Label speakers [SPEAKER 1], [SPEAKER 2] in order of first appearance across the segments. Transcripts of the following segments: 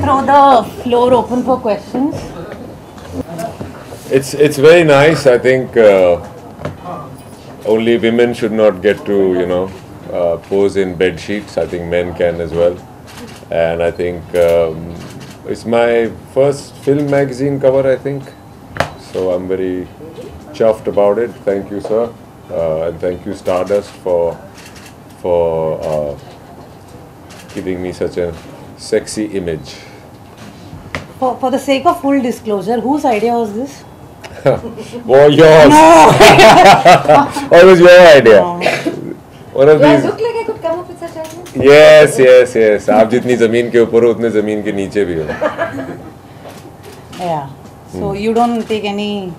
[SPEAKER 1] throw the floor open for questions.
[SPEAKER 2] It's very nice. I think only women should not get to pose in bed sheets. I think men can as well. And I think it's my first film magazine cover, I think. So I'm very chuffed about it. Thank you, sir, and thank you, Stardust, for giving me such a sexy image.
[SPEAKER 1] For the sake of full disclosure, whose idea was this?
[SPEAKER 2] Oh, yours.
[SPEAKER 1] No.
[SPEAKER 2] What was your idea?
[SPEAKER 1] No.
[SPEAKER 2] One of
[SPEAKER 3] Do I
[SPEAKER 2] these.
[SPEAKER 3] look like I could come up with such ideas?
[SPEAKER 2] Yes, yes, yes. आप जितनी ज़मीन के ऊपर हो उतने ज़मीन के नीचे भी हो.
[SPEAKER 1] Yeah. So you don't take any.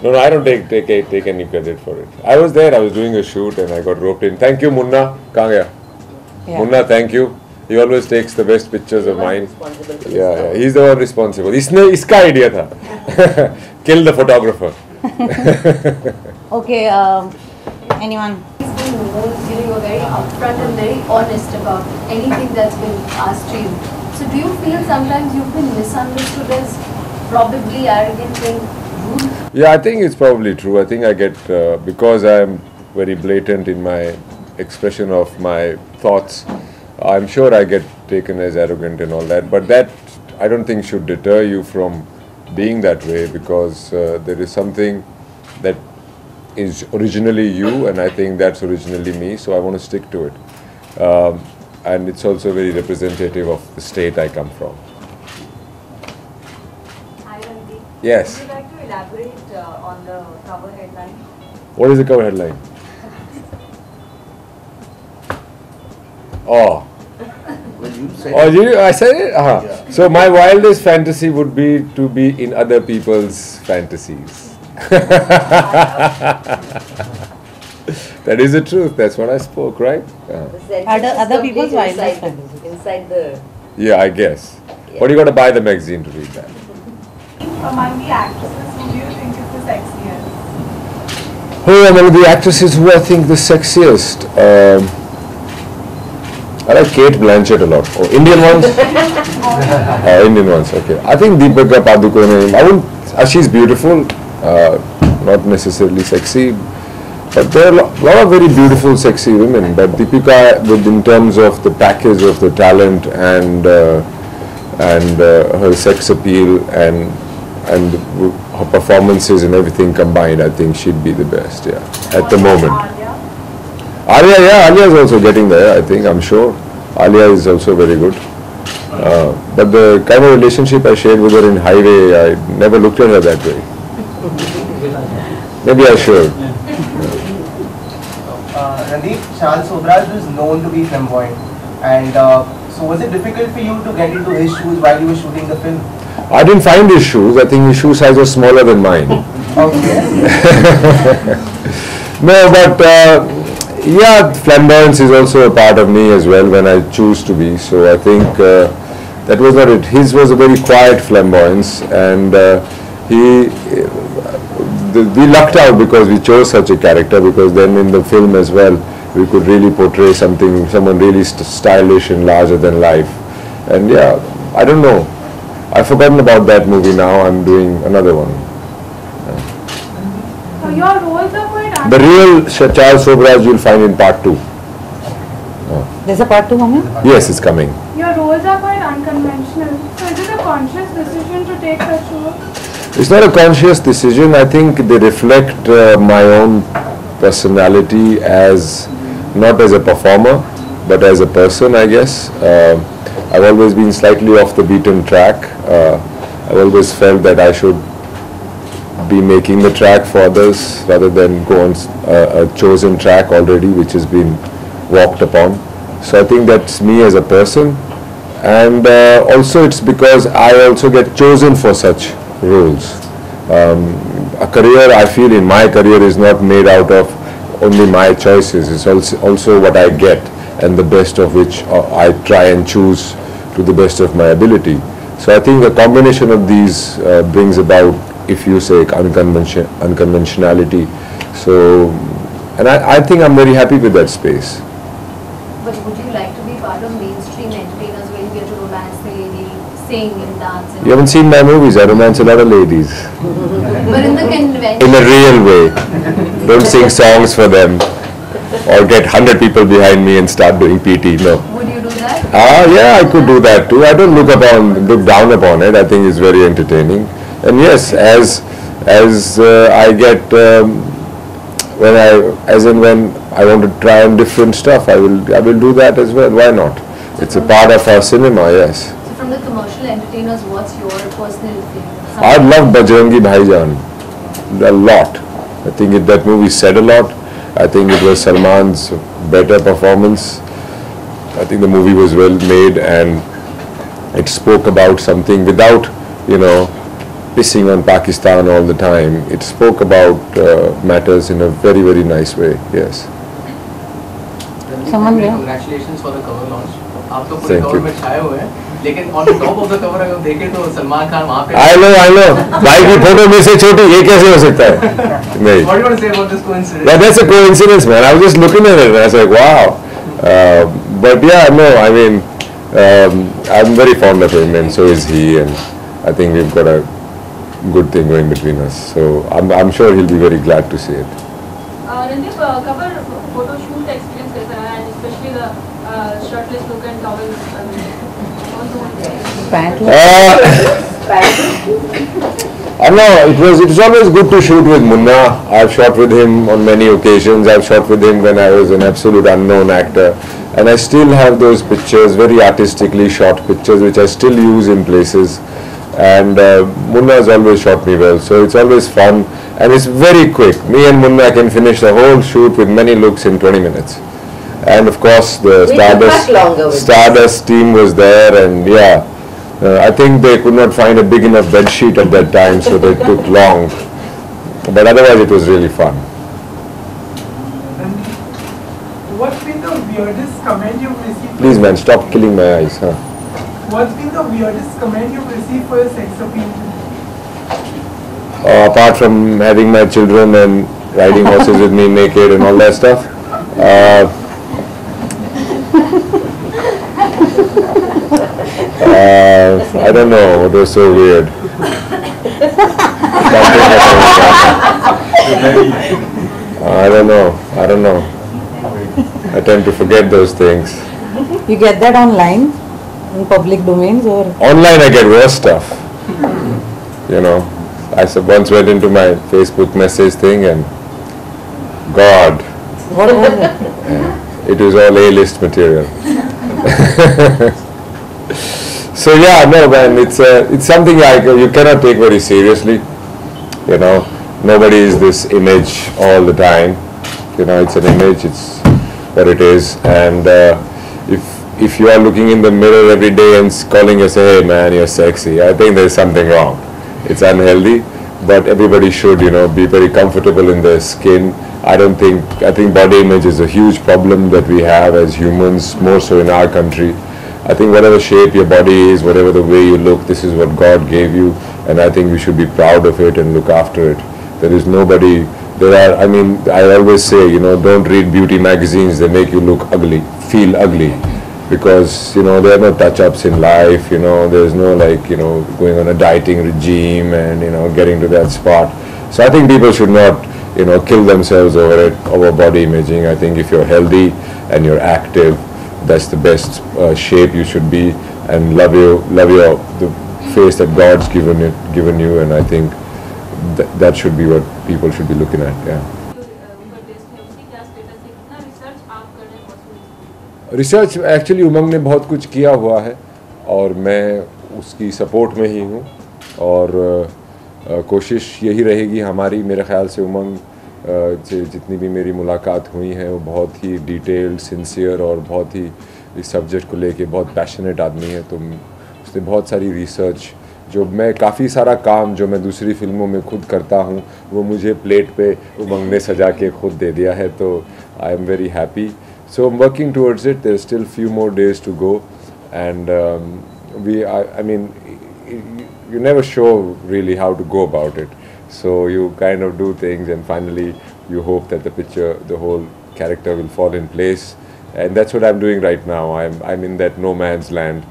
[SPEAKER 2] No, I don't take any credit for it. I was there. I was doing a shoot and I got roped in. Thank you, Munna. कहाँ गया?
[SPEAKER 1] Yeah.
[SPEAKER 2] Munna, thank you. He always takes the best pictures of mine. Yeah, he's the one responsible. इसका idea था. Kill the photographer.
[SPEAKER 1] Okay. Anyone?
[SPEAKER 3] You were very upfront and very honest about anything that's been asked to you. So do you feel sometimes you've been misunderstood as probably arrogant and rude?
[SPEAKER 2] Yeah, I think it's probably true. I think I get, because I'm very blatant in my expression of my thoughts, I'm sure I get taken as arrogant and all that. But that, I don't think, should deter you from being that way, because there is something that is originally you, and I think that's originally me, so I want to stick to it. And it's also very representative of the state I come from.
[SPEAKER 3] Hi, Randeep.
[SPEAKER 2] Yes.
[SPEAKER 3] Would you like to elaborate on the cover headline?
[SPEAKER 2] What is the cover headline? Oh.
[SPEAKER 4] Well, you said
[SPEAKER 2] Oh, I said it? Uh-huh.
[SPEAKER 4] Yeah.
[SPEAKER 2] So my wildest fantasy would be to be in other people's fantasies. That is the truth. That's what I spoke, right?
[SPEAKER 1] Other people's wildest
[SPEAKER 3] inside the.
[SPEAKER 2] Yeah, I guess. But you got to buy the magazine to read that.
[SPEAKER 5] Among the actresses, who do you think is the sexiest?
[SPEAKER 2] Who among the actresses who I think the sexiest? I like Kate Blanchett a lot. Oh, Indian ones? Indian ones, okay. I think Deepika Padukone, she's beautiful, not necessarily sexy, but there are a lot of very beautiful, sexy women. But Deepika, in terms of the package of the talent and her sex appeal and her performances and everything combined, I think she'd be the best, yeah, at the moment. Alia is also getting there, I think, I'm sure. Alia is also very good. But the kind of relationship I shared with her in Highway, I never looked at her that way. Maybe I should.
[SPEAKER 6] Randeep, Charles Sobraj is known to be flamboyant. And so was it difficult for you to get into his shoes while you were shooting the film?
[SPEAKER 2] I didn't find his shoes. I think his shoe size was smaller than mine.
[SPEAKER 6] Okay.
[SPEAKER 2] No, but yeah, flamboyance is also a part of me as well when I choose to be. So I think that was not it. His was a very quiet flamboyance, and we lucked out because we chose such a character, because then in the film as well we could really portray someone really stylish and larger than life. And yeah, I don't know. I've forgotten about that movie now. I'm doing another one.
[SPEAKER 5] So your roles are quite
[SPEAKER 2] The real Charles Sobraj you'll find in part 2.
[SPEAKER 1] There's a part 2 coming?
[SPEAKER 2] Yes, it's coming.
[SPEAKER 5] Your roles are quite unconventional. So is it a conscious decision to take such roles?
[SPEAKER 2] It's not a conscious decision. I think they reflect my own personality as, not as a performer, but as a person, I guess. I've always been slightly off the beaten track. I've always felt that I should be making the track for others rather than go on a chosen track already, which has been walked upon. So I think that's me as a person, and also it's because I also get chosen for such roles. A career, I feel, in my career is not made out of only my choices. It's also what I get, and the best of which I try and choose to the best of my ability. So I think a combination of these brings about, if you say, unconventionality. So, and I think I'm very happy with that space.
[SPEAKER 3] But would you like to be part of mainstream entertainers where you get to romance the lady sing and dance. And
[SPEAKER 2] You haven't seen my movies. I romance a lot of ladies
[SPEAKER 3] but in the convention,
[SPEAKER 2] in a real way. Don't sing songs for them or get 100 people behind me and start doing PT. No.
[SPEAKER 3] would you do that?
[SPEAKER 2] Yeah, I could do that too. I don't look down upon it. I think it's very entertaining. And yes, as I get when I want to try on different stuff, I will do that as well. Why not? It's a part of our cinema. Yes.
[SPEAKER 3] So from the commercial entertainers, what's your personal favorite?
[SPEAKER 2] I love Bajrangi Bhaijaan a lot. I think that movie said a lot. I think it was Salman's better performance. I think the movie was well made and it spoke about something without, pissing on Pakistan all the time. It spoke about matters in a very, very nice way. Yes.
[SPEAKER 1] Someone there?
[SPEAKER 6] Congratulations for the cover launch. आप तो पूरे
[SPEAKER 2] Thank
[SPEAKER 6] cover
[SPEAKER 2] you.
[SPEAKER 6] में छाए हुए हैं, लेकिन on the top of the cover अगर देखें तो सलमान खान वहाँ पे.
[SPEAKER 2] I know. भाई की फोटो में से छोटी ये कैसे हो सकता है? नहीं.
[SPEAKER 6] What do you want to say about this coincidence?
[SPEAKER 2] Yeah, that's a coincidence, man. I was just looking at it and I was like, wow. But yeah, no, I mean, I'm very fond of him and so is he, and I think we've got a good thing going between us. So I'm sure he'll be very glad to see it.
[SPEAKER 5] Randeep, cover photo shoot experience कैसा है, and especially the shirtless look and towel.
[SPEAKER 1] Pant.
[SPEAKER 2] I know it's always good to shoot with Munna. I've shot with him on many occasions. I've shot with him when I was an absolute unknown actor, and I still have those pictures, very artistically shot pictures, which I still use in places. And Munna has always shot me well, so it's always fun and it's very quick. Me and Munna can finish the whole shoot with many looks in 20 minutes. And of course, the Stardust team was there, and yeah. I think they could not find a big enough bed sheet at that time, so they took long. But otherwise, it was really fun.
[SPEAKER 7] What's been the weirdest comment you've received?
[SPEAKER 2] Please, man, stop killing my eyes. Huh?
[SPEAKER 7] What's been the weirdest comment you've received for your sex appeal?
[SPEAKER 2] Apart from having my children and riding horses with me naked and all that stuff. I don't know, it was so weird. I don't know. I tend to forget those things.
[SPEAKER 1] You get that online, in public domains, or?
[SPEAKER 2] Online I get worse stuff. I once went into my Facebook message thing and God,
[SPEAKER 1] What was it?
[SPEAKER 2] it was all A-list material. So yeah, no man, it's something you cannot take very seriously. Nobody is this image all the time. It's an image, it's what it is. And if you are looking in the mirror every day and calling yourself, hey man, you're sexy, I think there's something wrong. It's unhealthy, but everybody should, be very comfortable in their skin. I think body image is a huge problem that we have as humans, more so in our country. I think whatever shape your body is, whatever the way you look, this is what God gave you, and I think we should be proud of it and look after it. There is nobody, I always say, don't read beauty magazines, they make you look ugly, feel ugly, because, there are no touch-ups in life, there's no going on a dieting regime and, getting to that spot. So I think people should not, kill themselves over body imaging. I think if you're healthy and you're active, that's the best shape you should be, and love the face that God's given you, and I think that should be what people should be looking at. Yeah. Research actually Umang ने बहुत कुछ किया हुआ है और मैं उसकी support में ही हूँ, और कोशिश यही रहेगी हमारी। मेरे ख्याल से उमंग से जितनी भी मेरी मुलाकात हुई है वो बहुत ही डिटेल्ड, सिंसियर और बहुत ही इस सब्जेक्ट को लेके बहुत पैशनेट आदमी है। तो उसने बहुत सारी रिसर्च, जो मैं काफ़ी सारा काम जो मैं दूसरी फिल्मों में खुद करता हूँ वो मुझे प्लेट पे उमंग ने सजा के खुद दे दिया है, तो I am very happy. So I'm working towards it. There's still few more days to go, and I mean, you never show really how to go about it. So you kind of do things, and finally you hope that the picture, the whole character will fall in place, and that's what I'm doing right now. I'm in that no man's land.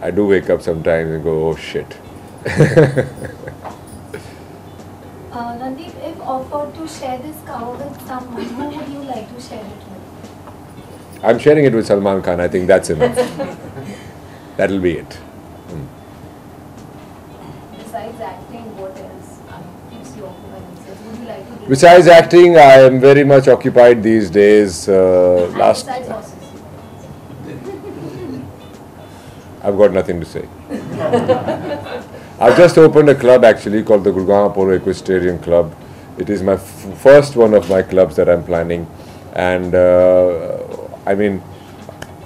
[SPEAKER 2] I do wake up sometimes and go, oh shit.
[SPEAKER 3] Randeep, if offered to share this cover with someone, who would you like to share it with?
[SPEAKER 2] I'm sharing it with Salman Khan. I think that's enough. That'll be it.
[SPEAKER 3] Besides acting, what else keeps you occupied? Would you like to do?
[SPEAKER 2] Besides acting, I am very much occupied these days.
[SPEAKER 3] And besides horses.
[SPEAKER 2] I've got nothing to say. I've just opened a club actually called the Gurgaon Polo Equestrian Club. It is my first one of my clubs that I'm planning, and I mean,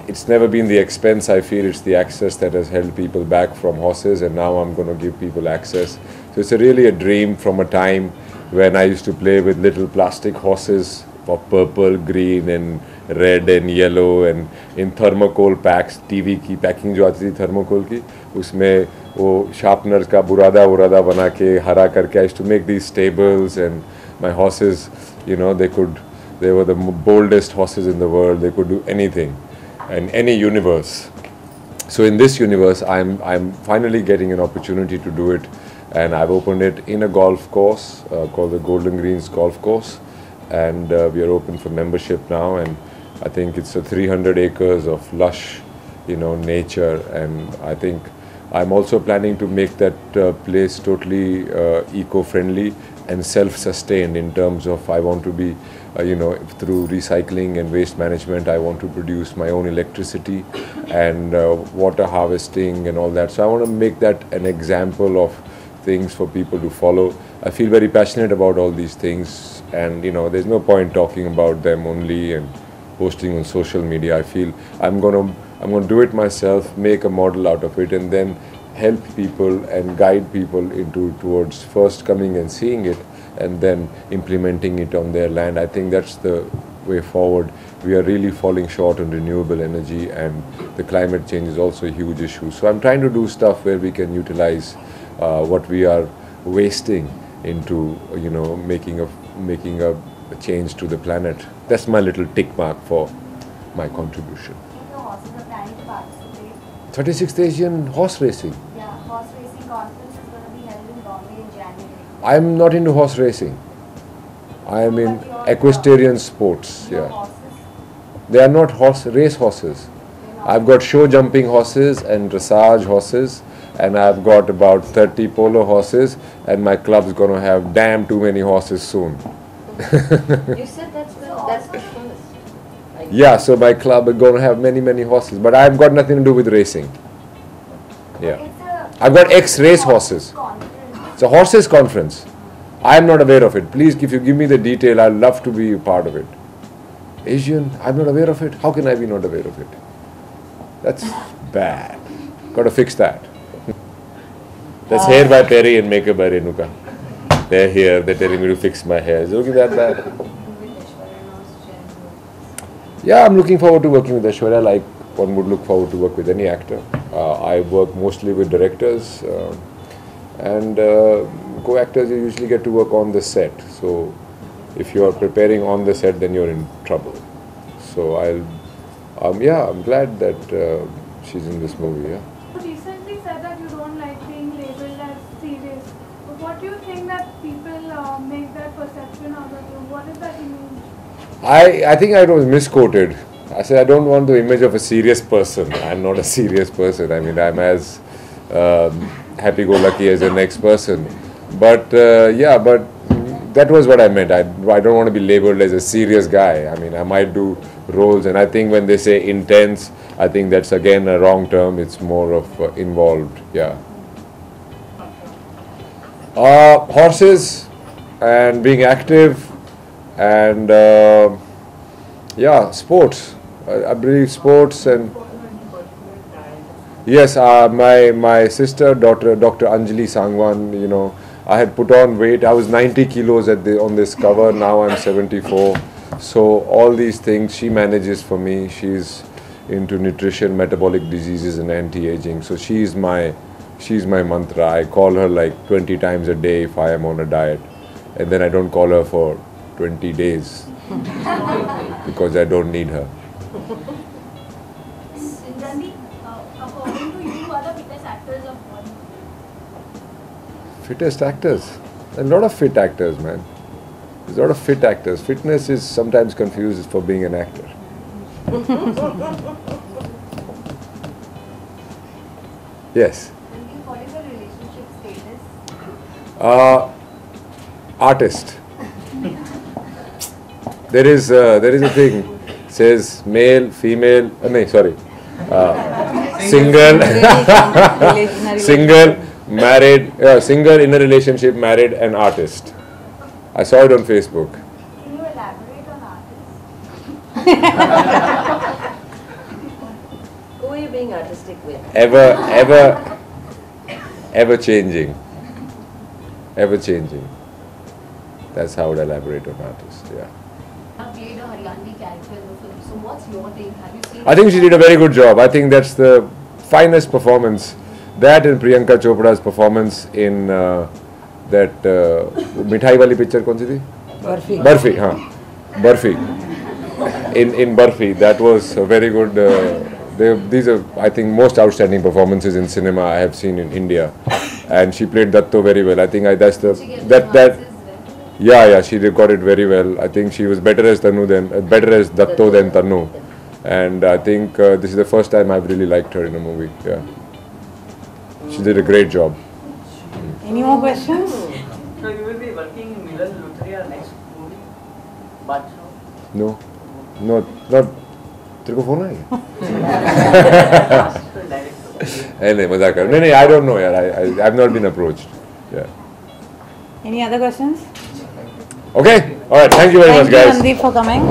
[SPEAKER 2] it's never been the expense. I feel it's the access that has held people back from horses, and now I'm going to give people access. So it's really a dream from a time when I used to play with little plastic horses of purple, green and red and yellow, and in thermocol packs. TV की packing जो आती थी thermocol की, उसमें वो sharpeners का बुरादा बना के हरा करके I used to make these stables, and my horses, you know, they were the boldest horses in the world. They could do anything in any universe. So in this universe, I'm finally getting an opportunity to do it, and I've opened it in a golf course called the Golden Greens Golf Course, and we are open for membership now, and I think it's 300 acres of lush, you know, nature, and I think I'm also planning to make that place totally eco-friendly and self-sustained in terms of I want to be, you know, through recycling and waste management, I want to produce my own electricity and water harvesting and all that. So I want to make that an example of things for people to follow. I feel very passionate about all these things, and you know, there's no point talking about them only and posting on social media. I feel I'm going to do it myself, make a model out of it, and then help people and guide people towards first coming and seeing it and then implementing it on their land. I think that's the way forward. We are really falling short on renewable energy, and the climate change is also a huge issue. So I'm trying to do stuff where we can utilize what we are wasting into, you know, making a change to the planet. That's my little tick mark for my contribution.
[SPEAKER 3] The horses are planning to participate.
[SPEAKER 2] 36th Asian horse racing.
[SPEAKER 3] Yeah, horse racing conference is going to be held in Bombay in January.
[SPEAKER 2] I'm not into horse racing. I am in equestrian sports.
[SPEAKER 3] Your
[SPEAKER 2] Yeah,
[SPEAKER 3] horses,
[SPEAKER 2] they are not race horses. I've got show jumping horses and dressage horses, and I've got about 30 polo horses, and my club's going to have damn too many horses soon.
[SPEAKER 8] You said that's the first.
[SPEAKER 2] Yeah, so my club is going to have many horses, but I've got nothing to do with racing. Yeah, I've got ex-race horses. It's a horses conference. I'm not aware of it. Please, if you give me the detail, I'd love to be a part of it. Asian, I'm not aware of it. How can I be not aware of it? That's bad. Got to fix that. That's hair by Perry and makeup by Renuka. They're here. They're telling me to fix my hair. Is it looking that bad? Yeah, I'm looking forward to working with Aishwarya like one would look forward to work with any actor. I work mostly with directors and co-actors. You usually get to work on the set. So if you are preparing on the set, then you're in trouble. So I'm glad that she's in this movie. Yeah.
[SPEAKER 9] You recently said that you don't like being labeled as serious. But what do you think that people make that perception out of you? What is that image?
[SPEAKER 2] I think I was misquoted. I said I don't want the image of a serious person. I'm not a serious person. I mean, I'm as happy-go-lucky as the next person. But yeah, but that was what I meant. I don't want to be labeled as a serious guy. I mean, I might do roles, and I think when they say intense, I think that's again a wrong term. It's more of involved. Yeah. Horses and being active. And yeah, sports. I believe sports and yes, my sister, Dr. Anjali Sangwan. You know, I had put on weight. I was 90 kilos on this cover. Now I'm 74. So all these things she manages for me. She's into nutrition, metabolic diseases, and anti-aging. So she's my mantra. I call her like 20 times a day if I am on a diet, and then I don't call her for 20 days because I don't need her.
[SPEAKER 3] Randeep, according to you, are the
[SPEAKER 9] body?
[SPEAKER 2] Fittest actors. A lot of fit actors, man. There's a lot of fit actors. Fitness is sometimes confused for being an actor. Yes.
[SPEAKER 3] Randeep, what is your relationship status?
[SPEAKER 2] Artist. There is a thing. Says male, female. No, sorry. Single. Single, married. Single, in a relationship, married, and artist. I saw it on Facebook.
[SPEAKER 3] Can you elaborate on artists?
[SPEAKER 8] Who are you being artistic with?
[SPEAKER 2] Ever changing. Ever changing. That's how I would elaborate on artist. Yeah.
[SPEAKER 3] You played a Haryanvi character in the film. So what's your take? Have you seen?
[SPEAKER 2] I think she did a very good job. I think that's the finest performance. That and Priyanka Chopra's performance in that Mithai wali picture, kaun si thi?
[SPEAKER 1] Barfi.
[SPEAKER 2] Barfi, Barfi. In Barfi, that was a very good. These are, I think, most outstanding performances in cinema I have seen in India, and she played Datto very well. I think that's the that. Yeah, she got it very well. I think she was better as Datto than Tanu, and I think this is the first time I've really liked her in a movie. Yeah, she did a great job.
[SPEAKER 1] Any more questions?
[SPEAKER 10] So you will be working in Milan Luthria next movie? But
[SPEAKER 2] No, not. तेरे को phone है? नहीं मजाक कर. नहीं I don't know यार. I've not been approached. Yeah.
[SPEAKER 1] Any other questions?
[SPEAKER 2] Okay. All right. Thank you very much, guys.
[SPEAKER 1] Thank you, Randeep, for coming.